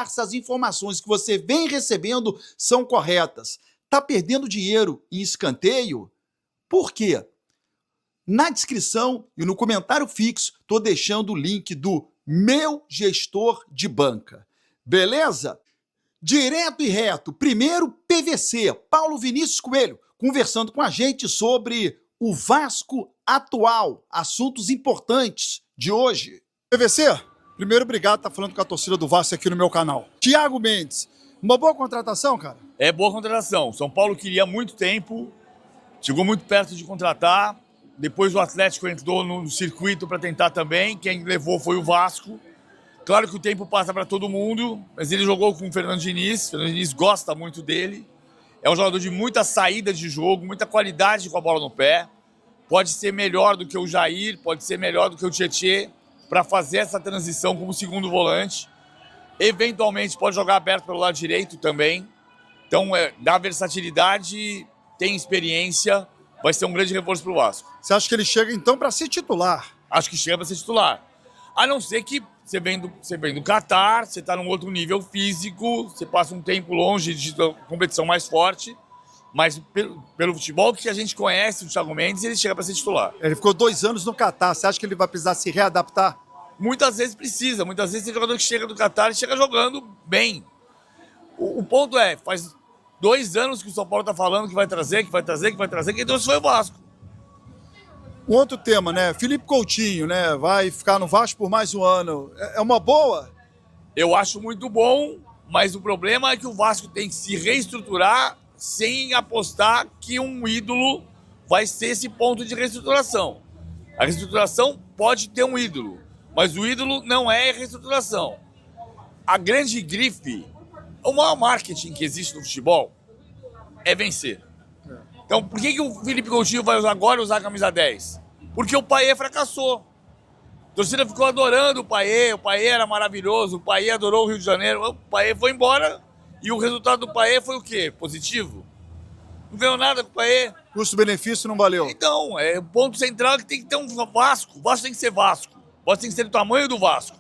se as informações que você vem recebendo são corretas. Tá perdendo dinheiro em escanteio? Por quê? Na descrição e no comentário fixo, estou deixando o link do meu gestor de banca. Beleza? Direto e reto, primeiro PVC, Paulo Vinícius Coelho, conversando com a gente sobre o Vasco atual, assuntos importantes de hoje. PVC, primeiro obrigado por estar falando com a torcida do Vasco aqui no meu canal. Thiago Mendes, uma boa contratação, cara? É boa contratação. São Paulo queria há muito tempo, chegou muito perto de contratar, depois o Atlético entrou no circuito para tentar também, quem levou foi o Vasco. Claro que o tempo passa para todo mundo, mas ele jogou com o Fernando Diniz gosta muito dele. É um jogador de muita saída de jogo, muita qualidade com a bola no pé. Pode ser melhor do que o Jair, pode ser melhor do que o Tietê para fazer essa transição como segundo volante. Eventualmente pode jogar aberto pelo lado direito também. Então, dá versatilidade, tem experiência, vai ser um grande reforço para o Vasco. Você acha que ele chega então para ser titular? Acho que chega para ser titular. A não ser que você vem do Catar, você está num outro nível físico, você passa um tempo longe de competição mais forte, mas pelo futebol que a gente conhece, o Thiago Mendes, ele chega para ser titular. Ele ficou 2 anos no Catar, você acha que ele vai precisar se readaptar? Muitas vezes precisa, muitas vezes tem jogador que chega do Catar e chega jogando bem. O ponto é, faz 2 anos que o São Paulo está falando que vai trazer, quem trouxe foi o Vasco. Um outro tema, né? Felipe Coutinho, né? Vai ficar no Vasco por mais um ano. É uma boa? Eu acho muito bom, mas o problema é que o Vasco tem que se reestruturar sem apostar que um ídolo vai ser esse ponto de reestruturação. A reestruturação pode ter um ídolo, mas o ídolo não é a reestruturação. A grande grife, o maior marketing que existe no futebol é vencer. Então, por que o Felipe Coutinho vai agora usar a camisa 10? Porque o Payet fracassou. A torcida ficou adorando o Payet era maravilhoso, o Payet adorou o Rio de Janeiro, o Payet foi embora e o resultado do Payet foi o quê? Positivo. Não ganhou nada com o Payet. Custo-benefício não valeu. Então, o ponto central é que tem que ter um Vasco. O Vasco tem que ser Vasco. O Vasco tem que ser do tamanho do Vasco.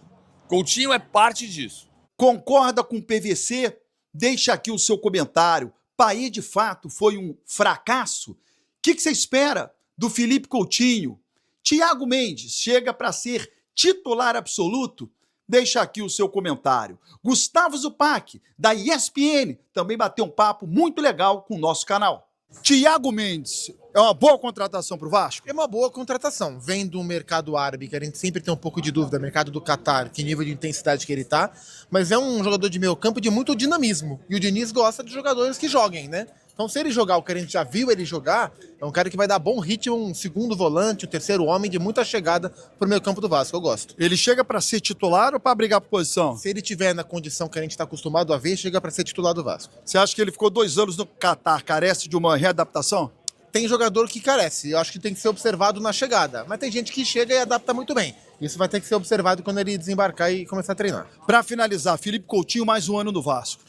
Coutinho é parte disso. Concorda com o PVC? Deixa aqui o seu comentário. Payet, de fato, foi um fracasso? O que você espera do Felipe Coutinho? Thiago Mendes chega para ser titular absoluto? Deixa aqui o seu comentário. Gustavo Zupac, da ESPN, também bateu um papo muito legal com o nosso canal. Thiago Mendes, é uma boa contratação para o Vasco? É uma boa contratação. Vem do mercado árabe, que a gente sempre tem um pouco de dúvida, mercado do Catar, que nível de intensidade que ele tá, mas é um jogador de meio campo de muito dinamismo. E o Diniz gosta de jogadores que joguem, né? Então, se ele jogar o que a gente já viu ele jogar, é um cara que vai dar bom ritmo, um segundo volante, um terceiro homem de muita chegada pro meio campo do Vasco. Eu gosto. Ele chega para ser titular ou para brigar por posição? Se ele tiver na condição que a gente está acostumado a ver, chega para ser titular do Vasco. Você acha que ele ficou 2 anos no Catar, carece de uma readaptação? Tem jogador que carece. Eu acho que tem que ser observado na chegada. Mas tem gente que chega e adapta muito bem. Isso vai ter que ser observado quando ele desembarcar e começar a treinar. Para finalizar, Felipe Coutinho, mais um ano no Vasco.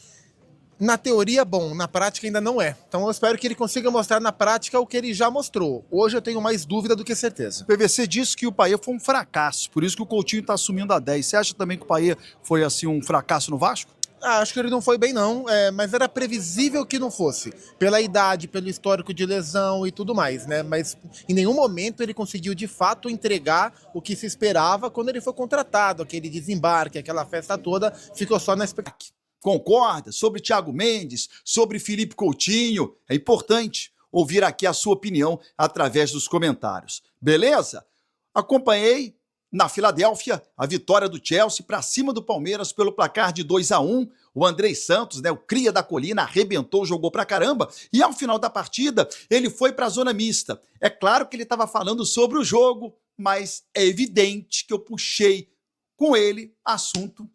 Na teoria, bom, na prática ainda não é. Então eu espero que ele consiga mostrar na prática o que ele já mostrou. Hoje eu tenho mais dúvida do que certeza. O PVC disse que o Payet foi um fracasso, por isso que o Coutinho está assumindo a 10. Você acha também que o Payet foi assim um fracasso no Vasco? Acho que ele não foi bem não, mas era previsível que não fosse. Pela idade, pelo histórico de lesão e tudo mais, né? Mas em nenhum momento ele conseguiu de fato entregar o que se esperava quando ele foi contratado. Aquele desembarque, aquela festa toda, ficou só na expectativa. Concorda? Sobre Thiago Mendes, sobre Felipe Coutinho. É importante ouvir aqui a sua opinião através dos comentários. Beleza? Acompanhei na Filadélfia a vitória do Chelsea para cima do Palmeiras pelo placar de 2-1. O Andrei Santos, né, o cria da colina, arrebentou, jogou pra caramba. E ao final da partida, ele foi para a zona mista. É claro que ele estava falando sobre o jogo, mas é evidente que eu puxei com ele assunto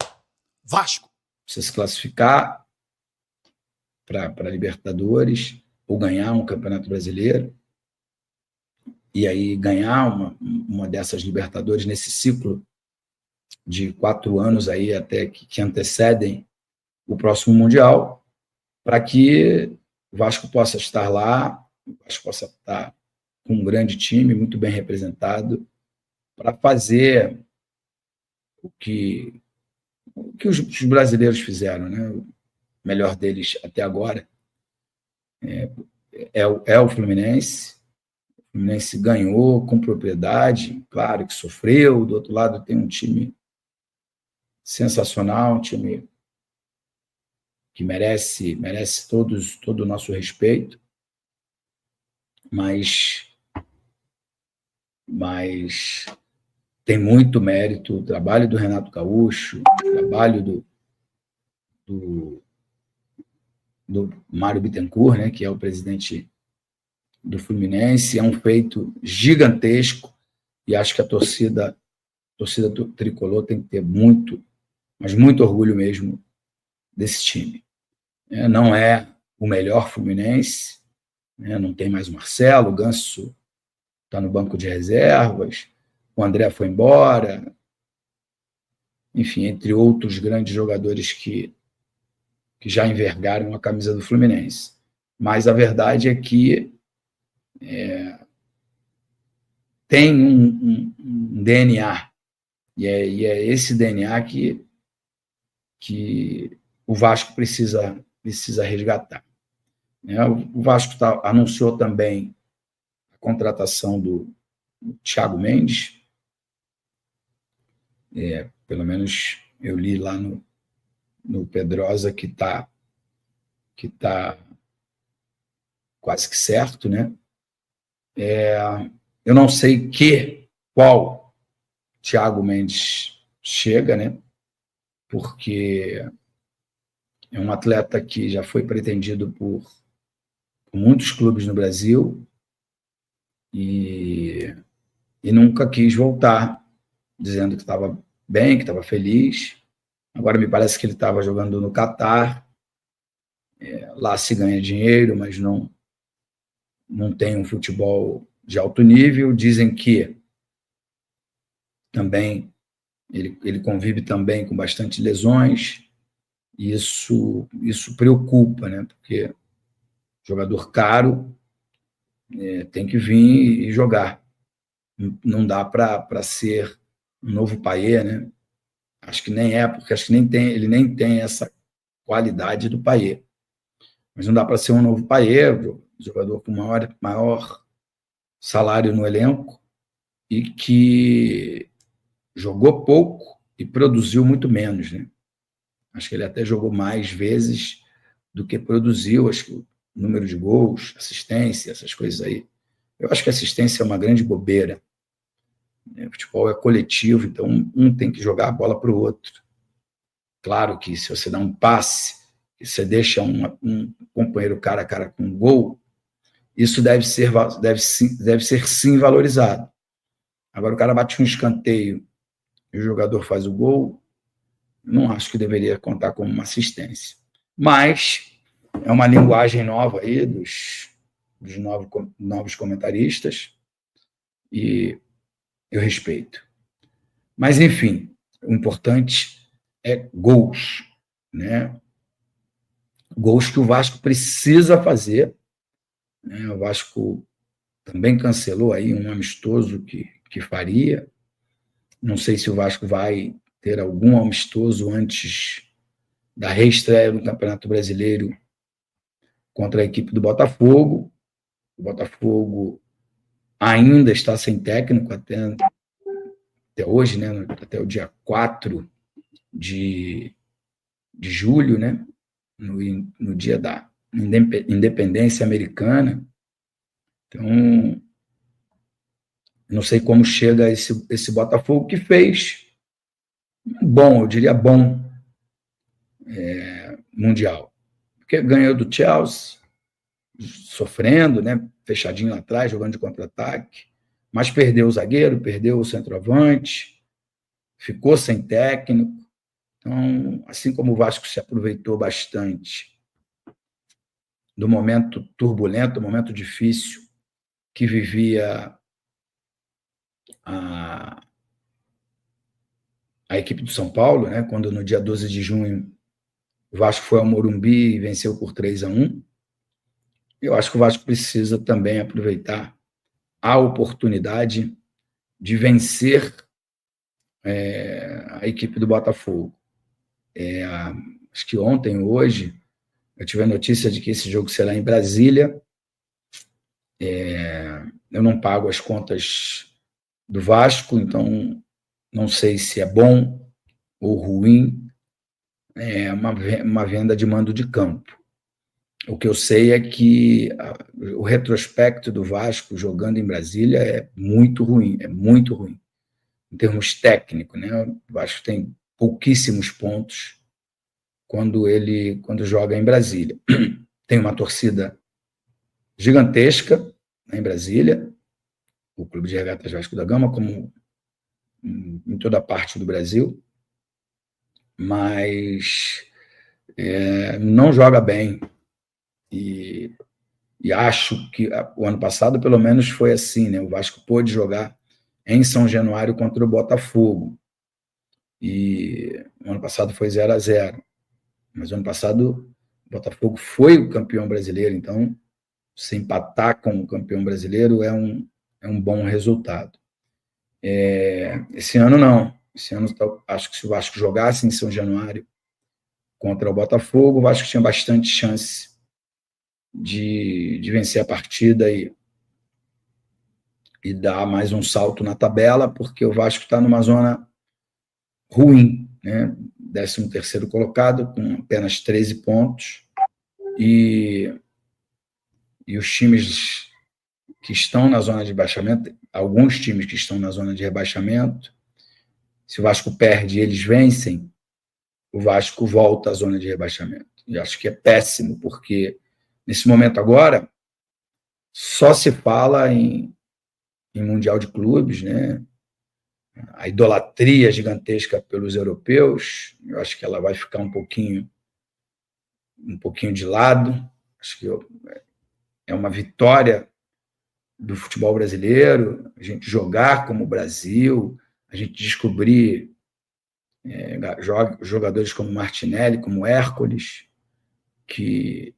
Vasco. Você se classificar para Libertadores ou ganhar um Campeonato Brasileiro e aí ganhar uma dessas Libertadores nesse ciclo de 4 anos aí até que antecedem o próximo Mundial, para que o Vasco possa estar lá, o Vasco possa estar com um grande time, muito bem representado, para fazer o que o que os brasileiros fizeram, né? O melhor deles até agora é o Fluminense. O Fluminense ganhou com propriedade, claro que sofreu. Do outro lado tem um time sensacional, um time que merece todo o nosso respeito, mas tem muito mérito o trabalho do Renato Gaúcho, o trabalho do Mário Bittencourt, né, que é o presidente do Fluminense. É um feito gigantesco e acho que a torcida do tricolor tem que ter muito, mas muito orgulho mesmo desse time. Não é o melhor Fluminense, né? Não tem mais o Marcelo, o Ganso está no banco de reservas, o André foi embora, enfim, entre outros grandes jogadores que já envergaram a camisa do Fluminense. Mas a verdade é que tem um DNA, e é esse DNA que o Vasco precisa resgatar. O Vasco anunciou também a contratação do Thiago Mendes, pelo menos eu li lá no Pedrosa que está quase que certo, né? Eu não sei qual Thiago Mendes chega, né? Porque é um atleta que já foi pretendido por muitos clubes no Brasil e nunca quis voltar, dizendo que estava bem, que estava feliz. Agora me parece que ele estava jogando no Catar. Lá se ganha dinheiro, mas não tem um futebol de alto nível. Dizem que também ele convive também com bastante lesões. E isso preocupa, né? Porque jogador caro tem que vir e jogar. Não dá para ser um novo Payet, né? Acho que nem porque acho que ele nem tem essa qualidade do Payet. Mas não dá para ser um novo Payet, jogador com maior salário no elenco e que jogou pouco e produziu muito menos, né? Acho que ele até jogou mais vezes do que produziu. Acho que o número de gols, assistência, essas coisas aí. Eu acho que assistência é uma grande bobeira. O futebol é coletivo, então um tem que jogar a bola para o outro. Claro que se você dá um passe e você deixa um companheiro cara a cara com um gol, isso deve ser sim valorizado. Agora o cara bate um escanteio e o jogador faz o gol, não acho que deveria contar como uma assistência. Mas é uma linguagem nova aí dos novos comentaristas e eu respeito. Mas, enfim, o importante é gols, né? Gols que o Vasco precisa fazer. Né? O Vasco também cancelou aí um amistoso que faria. Não sei se o Vasco vai ter algum amistoso antes da reestreia no Campeonato Brasileiro contra a equipe do Botafogo. O Botafogo ainda está sem técnico até hoje, né? Até o dia 4 de julho, né? No dia da independência americana. Então, não sei como chega esse Botafogo que fez bom, eu diria bom, mundial. Porque ganhou do Chelsea, sofrendo, né? Fechadinho lá atrás, jogando de contra-ataque, mas perdeu o zagueiro, perdeu o centroavante, ficou sem técnico. Então, assim como o Vasco se aproveitou bastante do momento turbulento, do momento difícil que vivia a equipe do São Paulo, né? Quando no dia 12 de junho o Vasco foi ao Morumbi e venceu por 3-1. Eu acho que o Vasco precisa também aproveitar a oportunidade de vencer a equipe do Botafogo. Acho que ontem ou hoje, eu tive a notícia de que esse jogo será em Brasília. Eu não pago as contas do Vasco, então não sei se é bom ou ruim. É uma venda de mando de campo. O que eu sei é que o retrospecto do Vasco jogando em Brasília é muito ruim, em termos técnicos, né? O Vasco tem pouquíssimos pontos quando joga em Brasília. Tem uma torcida gigantesca, né, em Brasília, o Clube de Regatas Vasco da Gama, como em toda parte do Brasil, mas não joga bem. E acho que o ano passado, pelo menos, foi assim, né? O Vasco pôde jogar em São Januário contra o Botafogo. E o ano passado foi 0-0. Mas o ano passado o Botafogo foi o campeão brasileiro, então se empatar com o campeão brasileiro é um bom resultado. Esse ano não. Esse ano acho que se o Vasco jogasse em São Januário contra o Botafogo, o Vasco tinha bastante chance de vencer a partida e dar mais um salto na tabela, porque o Vasco está numa zona ruim, né? 13º colocado, com apenas 13 pontos, e os times que estão na zona de rebaixamento, alguns times que estão na zona de rebaixamento, se o Vasco perde e eles vencem, o Vasco volta à zona de rebaixamento. E acho que é péssimo, porque nesse momento agora, só se fala em Mundial de Clubes, né? A idolatria gigantesca pelos europeus, eu acho que ela vai ficar um pouquinho de lado. Acho que é uma vitória do futebol brasileiro, a gente jogar como o Brasil, a gente descobrir jogadores como Martinelli, como Hércules, que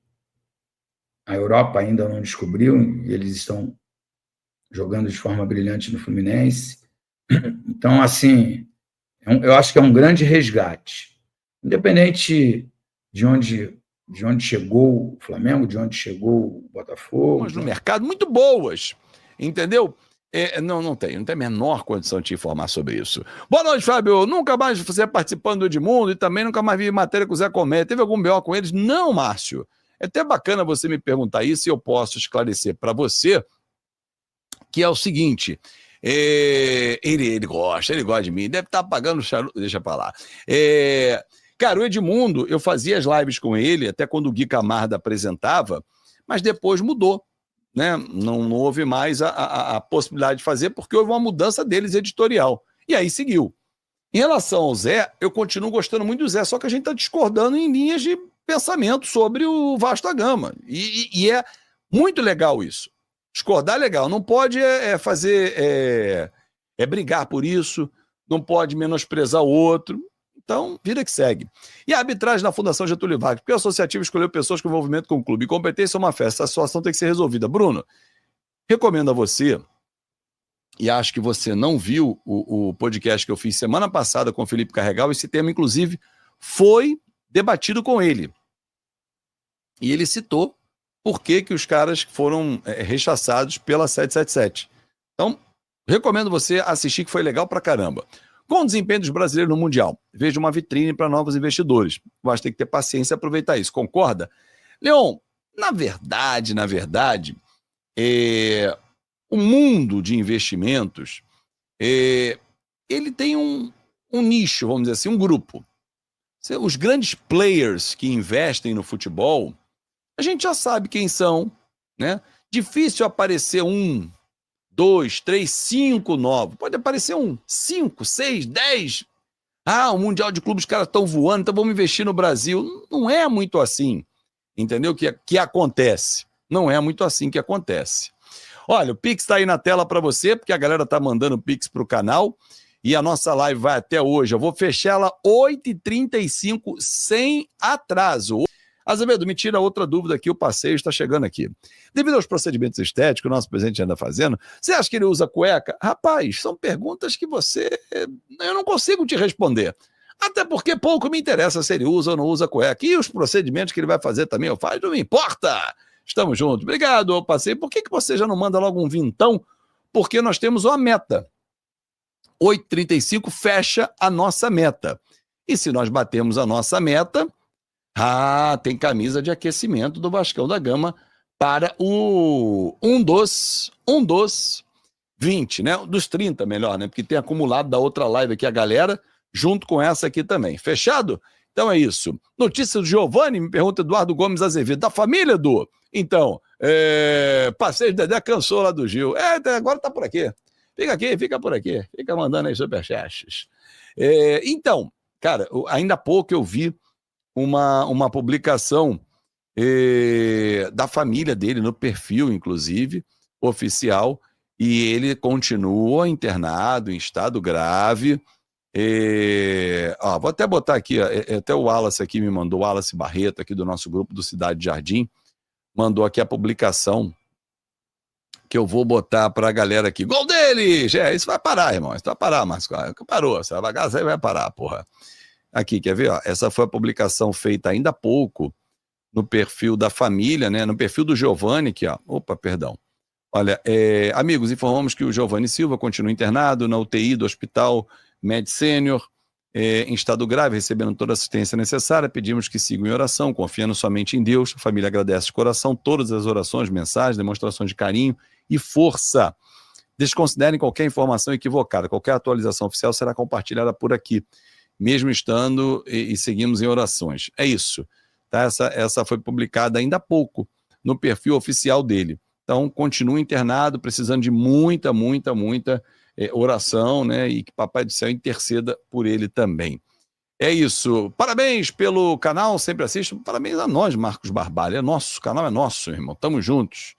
a Europa ainda não descobriu, e eles estão jogando de forma brilhante no Fluminense. Então, assim, eu acho que é um grande resgate. Independente de onde chegou o Flamengo, de onde chegou o Botafogo. No mercado, muito boas, entendeu? Não tem a menor condição de te informar sobre isso. Boa noite, Fábio. Nunca mais você participando do Edmundo e também nunca mais vi matéria com o Zé Comé. Teve algum BO com eles? Não, Márcio. É até bacana você me perguntar isso e eu posso esclarecer para você que é o seguinte, ele gosta de mim, deve estar pagando charuto, deixa pra lá. Cara, o Edmundo, eu fazia as lives com ele, até quando o Gui Camarda apresentava, mas depois mudou, né? Não houve mais a possibilidade de fazer, porque houve uma mudança deles editorial. E aí seguiu. Em relação ao Zé, eu continuo gostando muito do Zé, só que a gente está discordando em linhas de pensamento sobre o Vasco da Gama. E é muito legal isso. Discordar é legal, não pode brigar por isso, não pode menosprezar o outro, então vida que segue. E a arbitragem na Fundação Getúlio Vargas, porque o associativo escolheu pessoas com envolvimento com o clube, competência é uma festa, a situação tem que ser resolvida. Bruno, recomendo a você, e acho que você não viu o podcast que eu fiz semana passada com o Felipe Carregal, esse tema inclusive foi debatido com ele, e ele citou por que os caras foram rechaçados pela 777. Então, recomendo você assistir, que foi legal pra caramba. Com o desempenho dos brasileiros no Mundial, vejo uma vitrine para novos investidores. Vai ter que ter paciência e aproveitar isso, concorda? Leon, na verdade, o mundo de investimentos, ele tem um nicho, vamos dizer assim, um grupo. Os grandes players que investem no futebol, a gente já sabe quem são, né? Difícil aparecer 1, 2, 3, 5 novos. Pode aparecer 5, 6, 10. O Mundial de Clubes, os caras estão voando, então vamos investir no Brasil. Não é muito assim, entendeu? Que acontece. Não é muito assim que acontece. Olha, o Pix está aí na tela para você, porque a galera tá mandando Pix para o canal. E a nossa live vai até hoje. Eu vou fechar ela 8h35, sem atraso. Azevedo, me tira outra dúvida aqui, o passeio está chegando aqui. Devido aos procedimentos estéticos que o nosso presidente anda fazendo, você acha que ele usa cueca? Rapaz, são perguntas que eu não consigo te responder. Até porque pouco me interessa se ele usa ou não usa cueca. E os procedimentos que ele vai fazer também, eu faço, não me importa. Estamos juntos. Obrigado, eu passei. Por que você já não manda logo um vintão? Porque nós temos uma meta. 8h35 fecha a nossa meta. E se nós batemos a nossa meta, tem camisa de aquecimento do Vascão da Gama para o 1 dos 20, né? Dos 30, melhor, né? Porque tem acumulado da outra live aqui a galera, junto com essa aqui também. Fechado? Então é isso. Notícia do Giovanni, me pergunta Eduardo Gomes Azevedo. Da família, Edu? Então, passeio de Dedé cansou lá do Gil. Agora tá por aqui. Fica aqui, fica por aqui. Fica mandando aí superchats. Então, cara, ainda há pouco eu vi uma publicação da família dele, no perfil, inclusive, oficial, e ele continua internado, em estado grave. Vou até botar aqui, até o Wallace aqui me mandou, o Wallace Barreto, aqui do nosso grupo do Cidade Jardim, mandou aqui a publicação que eu vou botar pra galera aqui. Gol deles! Isso vai parar, irmão. Isso vai parar, Márcio. Parou, essa bagaça aí vai parar, porra. Aqui, quer ver? Ó, essa foi a publicação feita ainda há pouco no perfil da família, né? No perfil do Giovanni, aqui, ó. Opa, perdão. Olha, amigos, informamos que o Giovanni Silva continua internado na UTI do Hospital Med Sênior, em estado grave, recebendo toda a assistência necessária. Pedimos que sigam em oração, confiando somente em Deus. A família agradece de coração todas as orações, mensagens, demonstrações de carinho e força. Desconsiderem qualquer informação equivocada. Qualquer atualização oficial será compartilhada por aqui, mesmo estando e seguimos em orações. É isso. Tá? Essa foi publicada ainda há pouco no perfil oficial dele. Então, continua internado, precisando de muita oração, né? E que Papai do Céu interceda por ele também. É isso. Parabéns pelo canal, sempre assisto. Parabéns a nós, Marcos Barbalho. É nosso, o canal é nosso, irmão. Tamo juntos.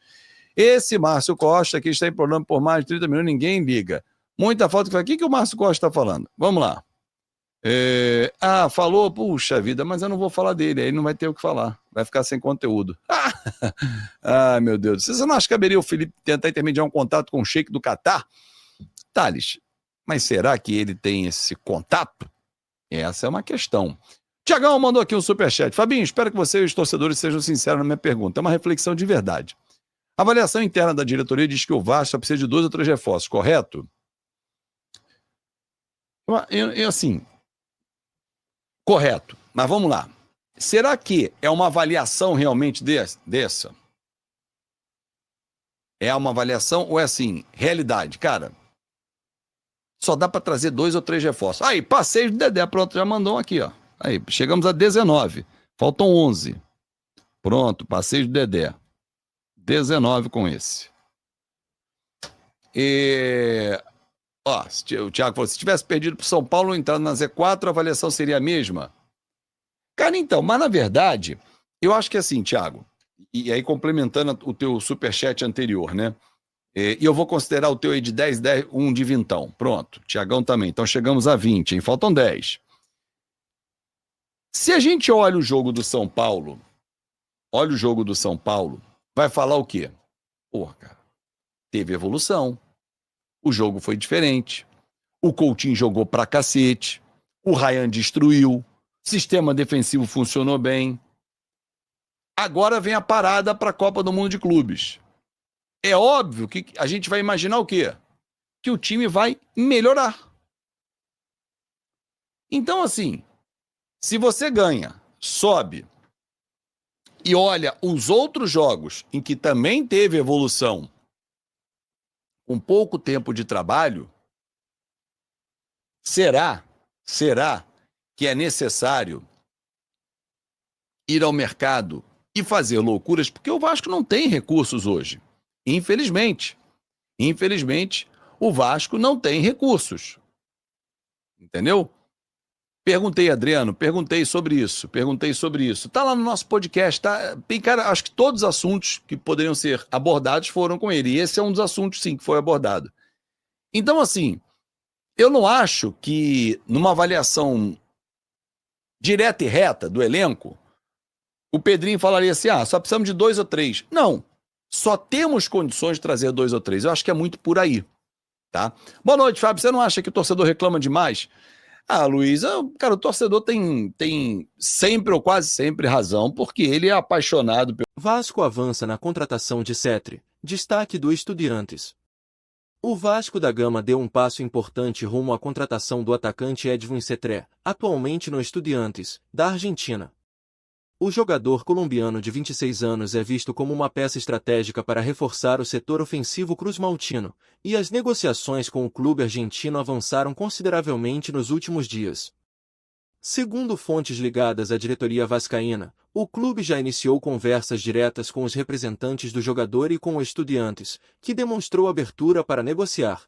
Esse Márcio Costa aqui está em programa por mais de 30 minutos, ninguém liga. Muita falta. O que o Márcio Costa está falando? Vamos lá. Falou, puxa vida, mas eu não vou falar dele, aí não vai ter o que falar, vai ficar sem conteúdo. Meu Deus, você não acha que caberia o Felipe tentar intermediar um contato com o Sheik do Catar? Thales, mas será que ele tem esse contato? Essa é uma questão. Tiagão mandou aqui um superchat. Fabinho, espero que você e os torcedores sejam sinceros na minha pergunta, é uma reflexão de verdade. A avaliação interna da diretoria diz que o Vasco só precisa de 2 ou 3 reforços, correto? Assim, correto, mas vamos lá. Será que é uma avaliação realmente dessa? É uma avaliação ou é assim, realidade? Cara, só dá para trazer 2 ou 3 reforços. Aí, passeio de Dedé, pronto, já mandou aqui, ó. Aí, chegamos a 19, faltam 11. Pronto, passeio de Dedé. 19 com esse. O Thiago falou, se tivesse perdido para o São Paulo, entrado na Z4, a avaliação seria a mesma? Cara, então, mas na verdade, eu acho que é assim, Thiago, e aí complementando o teu superchat anterior, né? E eu vou considerar o teu aí de 10, 1 de vintão. Pronto, Thiagão também. Então chegamos a 20, hein? Faltam 10. Se a gente olha o jogo do São Paulo, vai falar o quê? Porra, cara, teve evolução. O jogo foi diferente. O Coutinho jogou pra cacete. O Ryan destruiu. Sistema defensivo funcionou bem. Agora vem a parada para a Copa do Mundo de Clubes. É óbvio que a gente vai imaginar o quê? Que o time vai melhorar. Então, assim, se você ganha, sobe e olha os outros jogos em que também teve evolução, com pouco tempo de trabalho, será que é necessário ir ao mercado e fazer loucuras? Porque o Vasco não tem recursos hoje. Infelizmente, o Vasco não tem recursos. Entendeu? Perguntei, Adriano, perguntei sobre isso. Tá lá no nosso podcast, tá? Cara, acho que todos os assuntos que poderiam ser abordados foram com ele. E esse é um dos assuntos, sim, que foi abordado. Então, assim, eu não acho que numa avaliação direta e reta do elenco, o Pedrinho falaria assim, só precisamos de 2 ou 3. Não, só temos condições de trazer 2 ou 3. Eu acho que é muito por aí, tá? Boa noite, Fábio. Você não acha que o torcedor reclama demais? Ah, Luiz, cara, o torcedor tem sempre ou quase sempre razão, porque ele é apaixonado pelo. Vasco avança na contratação de Cetre, destaque do Estudiantes. O Vasco da Gama deu um passo importante rumo à contratação do atacante Edwin Cetre, atualmente no Estudiantes, da Argentina. O jogador colombiano de 26 anos é visto como uma peça estratégica para reforçar o setor ofensivo cruzmaltino, e as negociações com o clube argentino avançaram consideravelmente nos últimos dias. Segundo fontes ligadas à diretoria vascaína, o clube já iniciou conversas diretas com os representantes do jogador e com o Estudiantes, que demonstrou abertura para negociar.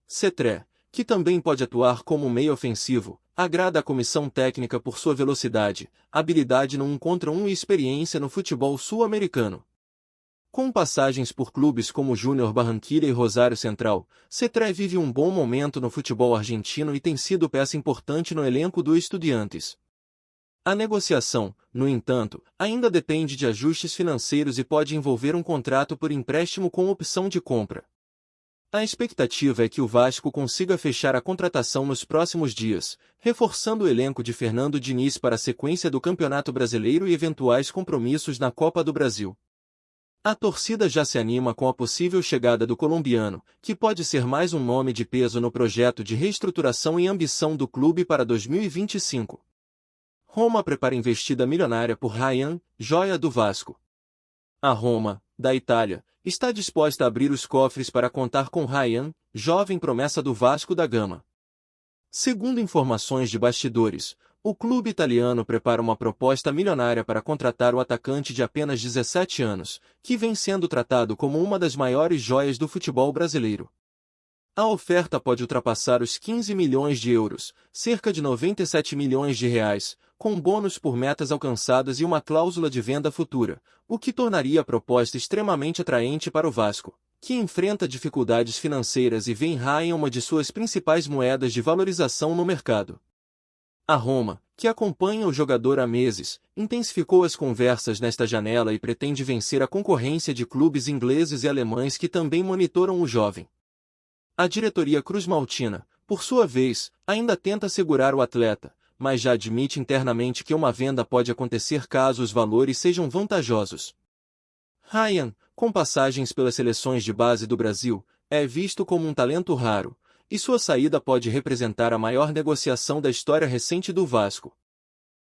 Cetre, que também pode atuar como meio ofensivo, agrada a comissão técnica por sua velocidade, habilidade no 1 contra 1 e experiência no futebol sul-americano. Com passagens por clubes como Júnior Barranquilla e Rosário Central, Cetre vive um bom momento no futebol argentino e tem sido peça importante no elenco do Estudiantes. A negociação, no entanto, ainda depende de ajustes financeiros e pode envolver um contrato por empréstimo com opção de compra. A expectativa é que o Vasco consiga fechar a contratação nos próximos dias, reforçando o elenco de Fernando Diniz para a sequência do Campeonato Brasileiro e eventuais compromissos na Copa do Brasil. A torcida já se anima com a possível chegada do colombiano, que pode ser mais um nome de peso no projeto de reestruturação e ambição do clube para 2025. Roma prepara investida milionária por Ryan, joia do Vasco. A Roma, da Itália, está disposta a abrir os cofres para contar com Ryan, jovem promessa do Vasco da Gama. Segundo informações de bastidores, o clube italiano prepara uma proposta milionária para contratar o atacante de apenas 17 anos, que vem sendo tratado como uma das maiores joias do futebol brasileiro. A oferta pode ultrapassar os 15 milhões de euros, cerca de 97 milhões de reais, com bônus por metas alcançadas e uma cláusula de venda futura, o que tornaria a proposta extremamente atraente para o Vasco, que enfrenta dificuldades financeiras e vê em Ryan uma de suas principais moedas de valorização no mercado. A Roma, que acompanha o jogador há meses, intensificou as conversas nesta janela e pretende vencer a concorrência de clubes ingleses e alemães que também monitoram o jovem. A diretoria cruzmaltina, por sua vez, ainda tenta segurar o atleta, mas já admite internamente que uma venda pode acontecer caso os valores sejam vantajosos. Ryan, com passagens pelas seleções de base do Brasil, é visto como um talento raro, e sua saída pode representar a maior negociação da história recente do Vasco.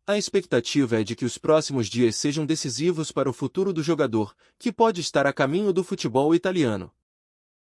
A expectativa é de que os próximos dias sejam decisivos para o futuro do jogador, que pode estar a caminho do futebol italiano.